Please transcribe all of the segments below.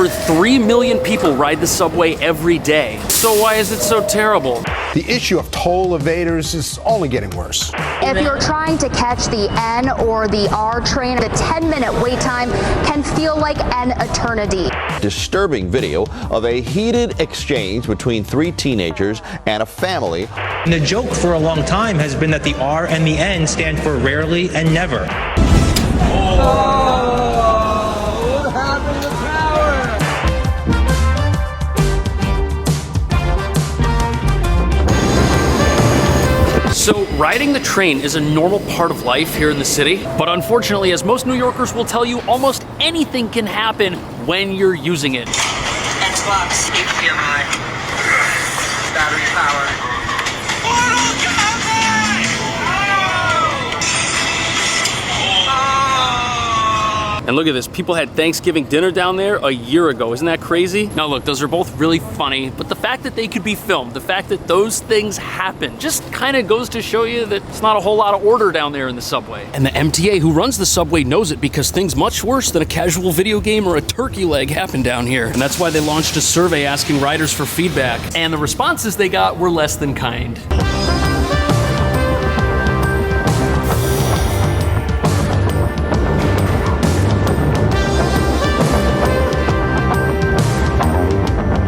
Over 3 million people ride the subway every day. So why is it so terrible? The issue of toll evaders is only getting worse. If you're trying to catch the N or the R train, the 10-minute wait time can feel like an eternity. Disturbing video of a heated exchange between 3 teenagers and a family. And the joke for a long time has been that the R and the N stand for rarely and never. What happened to power? So riding the train is a normal part of life here in the city, but unfortunately, as most New Yorkers will tell you, almost anything can happen when you're using it. Xbox, HDMI, battery power. And look at this, people had Thanksgiving dinner down there a year ago. Isn't that crazy? Now look, those are both really funny, but the fact that they could be filmed, the fact that those things happen, just kind of goes to show you that it's not a whole lot of order down there in the subway. And the MTA who runs the subway knows it because things much worse than a casual video game or a turkey leg happen down here. And that's why they launched a survey asking riders for feedback. And the responses they got were less than kind.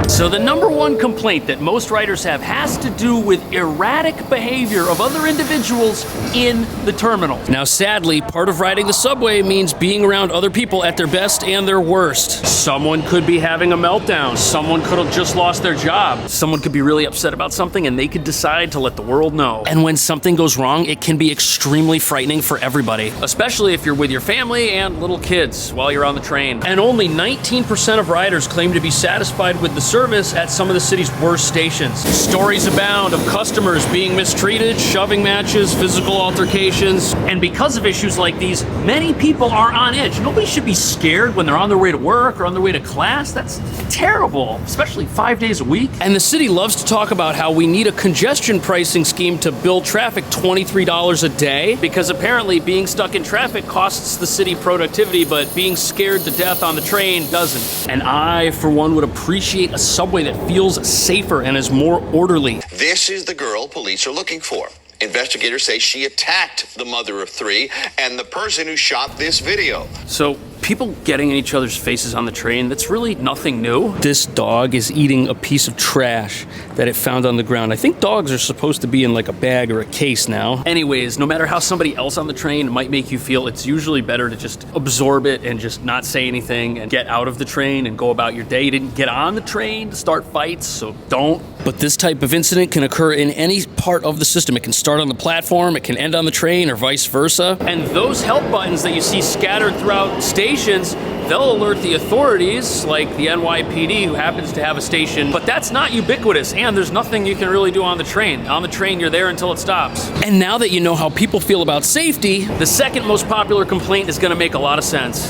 So the #1 complaint that most riders have has to do with erratic behavior of other individuals in the terminal. Now sadly, part of riding the subway means being around other people at their best and their worst. Someone could be having a meltdown. Someone could have just lost their job. Someone could be really upset about something and they could decide to let the world know. And when something goes wrong, it can be extremely frightening for everybody, especially if you're with your family and little kids while you're on the train. And only 19% of riders claim to be satisfied with the service at some of the city's worst stations. Stories abound of customers being mistreated, shoving matches, physical altercations. And because of issues like these, many people are on edge. Nobody should be scared when they're on their way to work or on their way to class. That's terrible, especially 5 days a week. And the city loves to talk about how we need a congestion pricing scheme to bill traffic $23 a day, because apparently being stuck in traffic costs the city productivity, but being scared to death on the train doesn't. And I, for one, would appreciate a subway that feels safer and is more orderly. This is the girl police are looking for. Investigators say she attacked the mother of 3 and the person who shot this video. So people getting in each other's faces on the train, that's really nothing new. This dog is eating a piece of trash that it found on the ground. I think dogs are supposed to be in like a bag or a case now. Anyways, no matter how somebody else on the train might make you feel, it's usually better to just absorb it and just not say anything and get out of the train and go about your day. You didn't get on the train to start fights, so don't. But this type of incident can occur in any part of the system. It can start on the platform, it can end on the train, or vice versa. And those help buttons that you see scattered throughout stations, they'll alert the authorities, like the NYPD, who happens to have a station, but that's not ubiquitous, and there's nothing you can really do on the train. On the train, you're there until it stops. And now that you know how people feel about safety, the second most popular complaint is gonna make a lot of sense.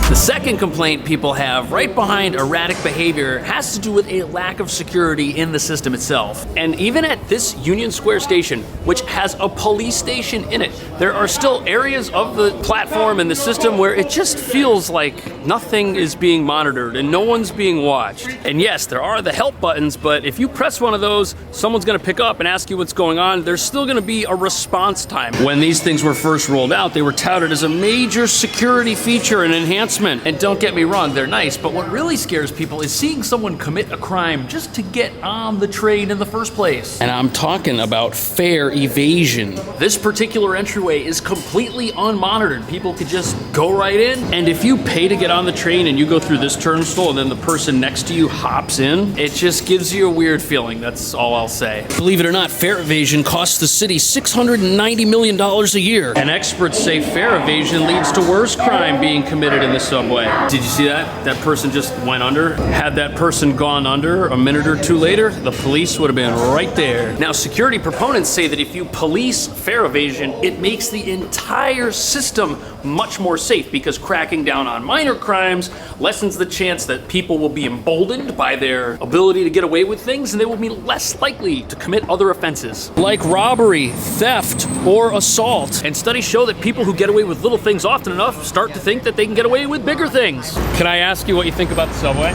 The second complaint people have right behind erratic behavior has to do with a lack of security in the system itself. And even at this Union Square station, which has a police station in it, there are still areas of the platform and the system where it just feels like nothing is being monitored and no one's being watched. And yes, there are the help buttons, but if you press one of those, someone's gonna pick up and ask you what's going on. There's still gonna be a response time. When these things were first rolled out, they were touted as a major security feature and enhancement. And don't get me wrong, they're nice, but what really scares people is seeing someone commit a crime just to get on the train in the first place. And I'm talking about fare evasion. This particular entryway is completely unmonitored. People could just go right in, and if you pay to get on the train and you go through this turnstile and then the person next to you hops in, it just gives you a weird feeling, that's all I'll say. Believe it or not, fare evasion costs the city $690 million a year. And experts say fare evasion leads to worse crime being committed in the subway. Did you see that? That person just went under. Had that person gone under a minute or two later, the police would have been right there. Now, security proponents say that if you police fare evasion, it makes the entire entire system much more safe, because cracking down on minor crimes lessens the chance that people will be emboldened by their ability to get away with things, and they will be less likely to commit other offenses like robbery, theft, or assault. And studies show that people who get away with little things often enough start to think that they can get away with bigger things. Can I ask you what you think about the subway?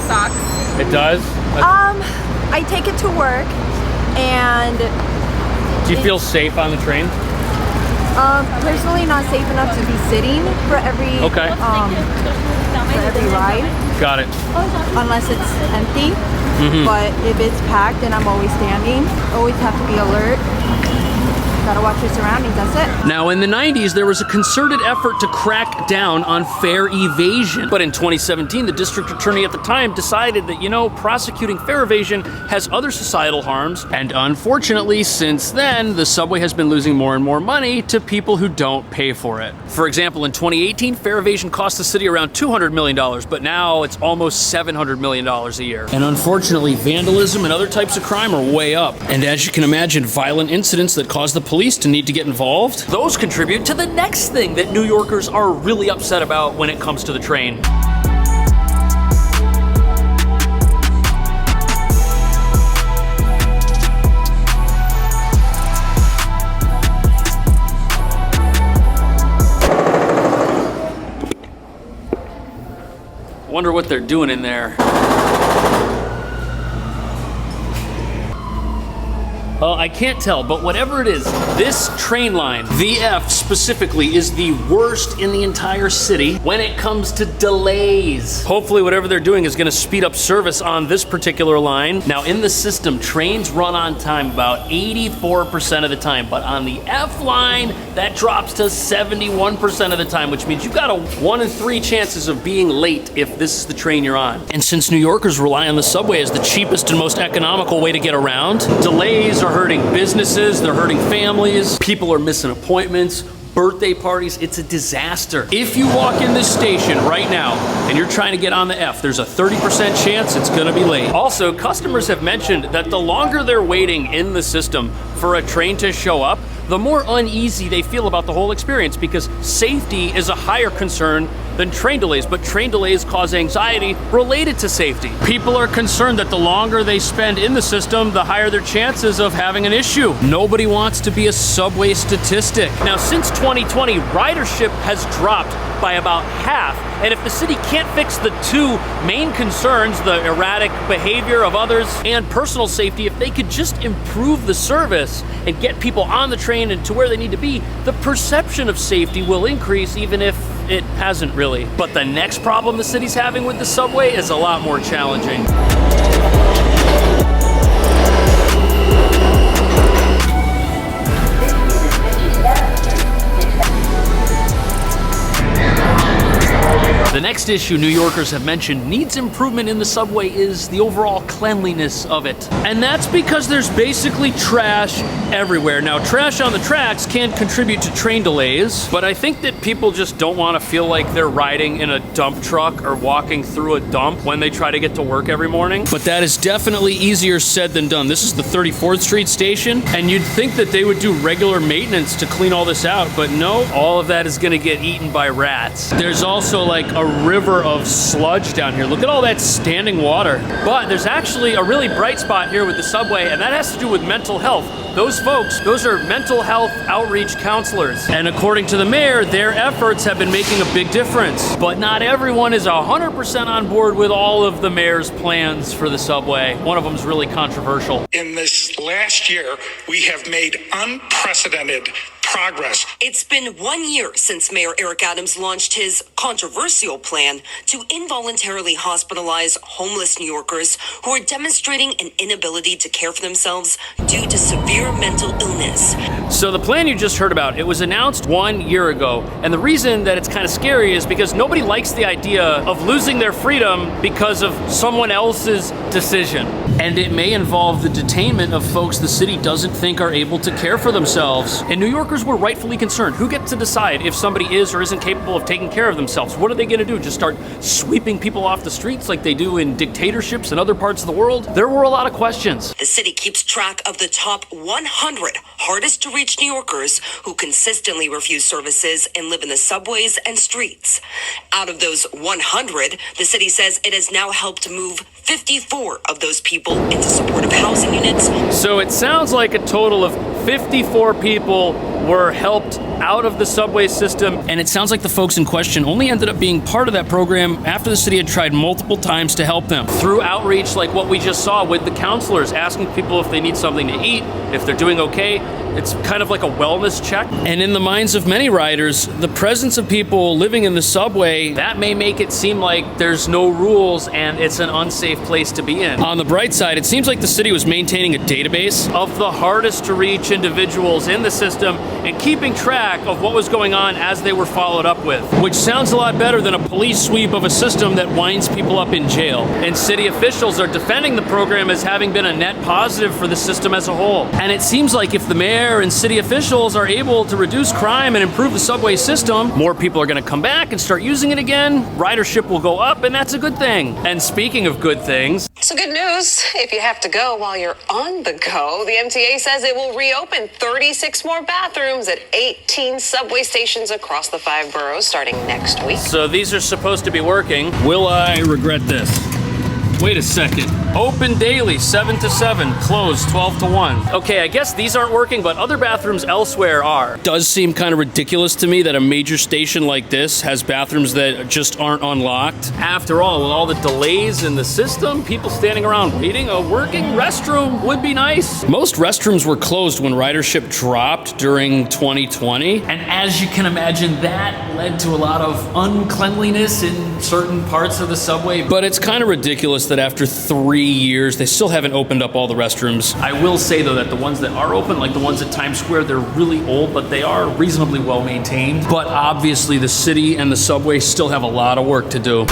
Sucks. It does? I take it to work, and Do you feel safe on the train? personally not safe enough to be sitting for every Okay. For every ride, Got it. unless it's empty. But if it's packed, then I'm always standing. Always have to be alert. Gotta watch your surroundings, that's it. Now, in the 90s, there was a concerted effort to crack down on fare evasion. But in 2017, the district attorney at the time decided that, prosecuting fare evasion has other societal harms. And unfortunately, since then, the subway has been losing more and more money to people who don't pay for it. For example, in 2018, fare evasion cost the city around $200 million, but now it's almost $700 million a year. And unfortunately, vandalism and other types of crime are way up. And as you can imagine, violent incidents that cause the police to need to get involved, those contribute to the next thing that New Yorkers are really upset about when it comes to the train. Wonder what they're doing in there. I can't tell, but whatever it is, this train line, the F specifically, is the worst in the entire city when it comes to delays. Hopefully whatever they're doing is gonna speed up service on this particular line. Now in the system, trains run on time about 84% of the time, but on the F line, that drops to 71% of the time, which means you've got a 1 in 3 chances of being late if this is the train you're on. And since New Yorkers rely on the subway as the cheapest and most economical way to get around, delays are hurting businesses, they're hurting families, people are missing appointments, birthday parties, it's a disaster. If you walk in this station right now and you're trying to get on the F, there's a 30% chance it's gonna be late. Also, customers have mentioned that the longer they're waiting in the system for a train to show up, the more uneasy they feel about the whole experience, because safety is a higher concern than train delays, but train delays cause anxiety related to safety. People are concerned that the longer they spend in the system, the higher their chances of having an issue. Nobody wants to be a subway statistic. Now, since 2020, ridership has dropped by about half, and if the city can't fix the two main concerns, the erratic behavior of others and personal safety, if they could just improve the service and get people on the train and to where they need to be, the perception of safety will increase, even if it hasn't really. But the next problem the city's having with the subway is a lot more challenging. The next issue New Yorkers have mentioned needs improvement in the subway is the overall cleanliness of it. And that's because there's basically trash everywhere. Now, trash on the tracks can contribute to train delays, but I think that people just don't want to feel like they're riding in a dump truck or walking through a dump when they try to get to work every morning. But that is definitely easier said than done. This is the 34th Street station, and you'd think that they would do regular maintenance to clean all this out, but no, all of that is gonna get eaten by rats. There's also like a river of sludge down here. Look at all that standing water. But there's actually a really bright spot here with the subway, and that has to do with mental health. Those folks, those are mental health outreach counselors. And according to the mayor, their efforts have been making a big difference. But not everyone is 100% on board with all of the mayor's plans for the subway. One of them is really controversial. In this last year, we have made unprecedented progress. It's been 1 year since Mayor Eric Adams launched his controversial plan to involuntarily hospitalize homeless New Yorkers who are demonstrating an inability to care for themselves due to severe mental illness. So the plan you just heard about, it was announced 1 year ago. And the reason that it's kind of scary is because nobody likes the idea of losing their freedom because of someone else's decision. And it may involve the detainment of folks the city doesn't think are able to care for themselves. And New Yorkers were rightfully concerned. Who gets to decide if somebody is or isn't capable of taking care of themselves? What are they gonna do? Just start sweeping people off the streets like they do in dictatorships in other parts of the world? There were a lot of questions. The city keeps track of the top 100 hardest to reach New Yorkers who consistently refuse services and live in the subways and streets. Out of those 100, the city says it has now helped move 54 of those people into supportive housing units. So it sounds like a total of 54 people were helped out of the subway system, and it sounds like the folks in question only ended up being part of that program after the city had tried multiple times to help them through outreach like what we just saw with the counselors asking people if they need something to eat, if they're doing okay. It's kind of like a wellness check. And in the minds of many riders, the presence of people living in the subway, that may make it seem like there's no rules and it's an unsafe place to be in. On the bright side, it seems like the city was maintaining a database of the hardest to reach individuals in the system and keeping track of what was going on as they were followed up with, which sounds a lot better than a police sweep of a system that winds people up in jail. And city officials are defending the program as having been a net positive for the system as a whole. And it seems like if the mayor and city officials are able to reduce crime and improve the subway system, more people are going to come back and start using it again. Ridership will go up, and that's a good thing. And speaking of good things, so good news, if you have to go while you're on the go, the MTA says it will reopen 36 more bathrooms at 18 subway stations across the 5 boroughs starting next week. So these are supposed to be working. Will I regret this? Wait a second. Open daily, 7 to 7. Closed, 12 to 1. Okay, I guess these aren't working, but other bathrooms elsewhere are. Does seem kind of ridiculous to me that a major station like this has bathrooms that just aren't unlocked. After all, with all the delays in the system, people standing around waiting, a working restroom would be nice. Most restrooms were closed when ridership dropped during 2020. And as you can imagine, that led to a lot of uncleanliness in certain parts of the subway. But it's kind of ridiculous that after 3 years, they still haven't opened up all the restrooms. I will say though that the ones that are open, like the ones at Times Square, they're really old, but they are reasonably well maintained. But obviously the city and the subway still have a lot of work to do.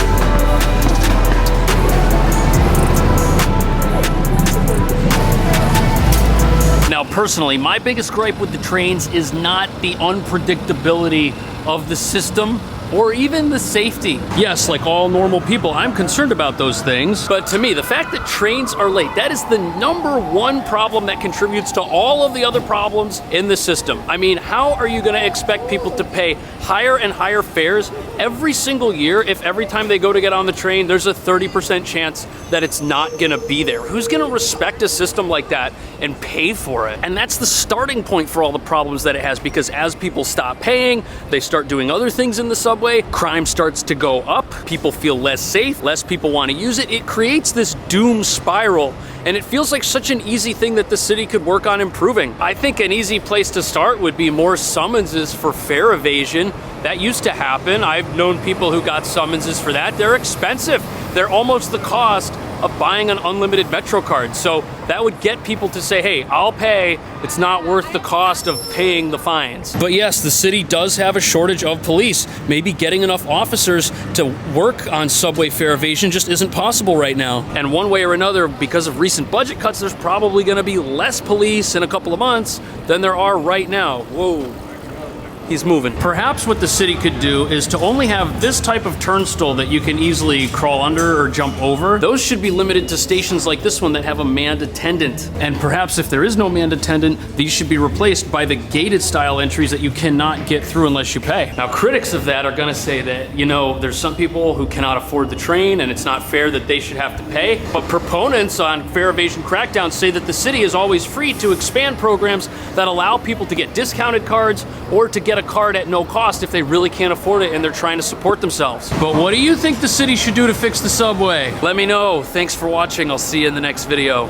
Now personally, my biggest gripe with the trains is not the unpredictability of the system, or even the safety. Yes, like all normal people, I'm concerned about those things. But to me, the fact that trains are late, that is the #1 problem that contributes to all of the other problems in the system. I mean, how are you gonna expect people to pay higher and higher fares every single year if every time they go to get on the train, there's a 30% chance that it's not gonna be there? Who's gonna respect a system like that and pay for it? And that's the starting point for all the problems that it has, because as people stop paying, they start doing other things in the subway, crime starts to go up, people feel less safe, less people want to use it. It creates this doom spiral, and it feels like such an easy thing that the city could work on improving. I think an easy place to start would be more summonses for fare evasion. That used to happen. I've known people who got summonses for that. They're expensive. They're almost the cost of buying an unlimited Metro card. So that would get people to say, hey, I'll pay. It's not worth the cost of paying the fines. But yes, the city does have a shortage of police. Maybe getting enough officers to work on subway fare evasion just isn't possible right now. And one way or another, because of recent budget cuts, there's probably gonna be less police in a couple of months than there are right now. Whoa. He's moving. Perhaps what the city could do is to only have this type of turnstile that you can easily crawl under or jump over. Those should be limited to stations like this one that have a manned attendant. And perhaps if there is no manned attendant, these should be replaced by the gated style entries that you cannot get through unless you pay. Now, critics of that are gonna say that, you know, there's some people who cannot afford the train and it's not fair that they should have to pay. But proponents on fare evasion crackdown say that the city is always free to expand programs that allow people to get discounted cards or to get a card at no cost if they really can't afford it and they're trying to support themselves. But what do you think the city should do to fix the subway? Let me know. Thanks for watching. I'll see you in the next video.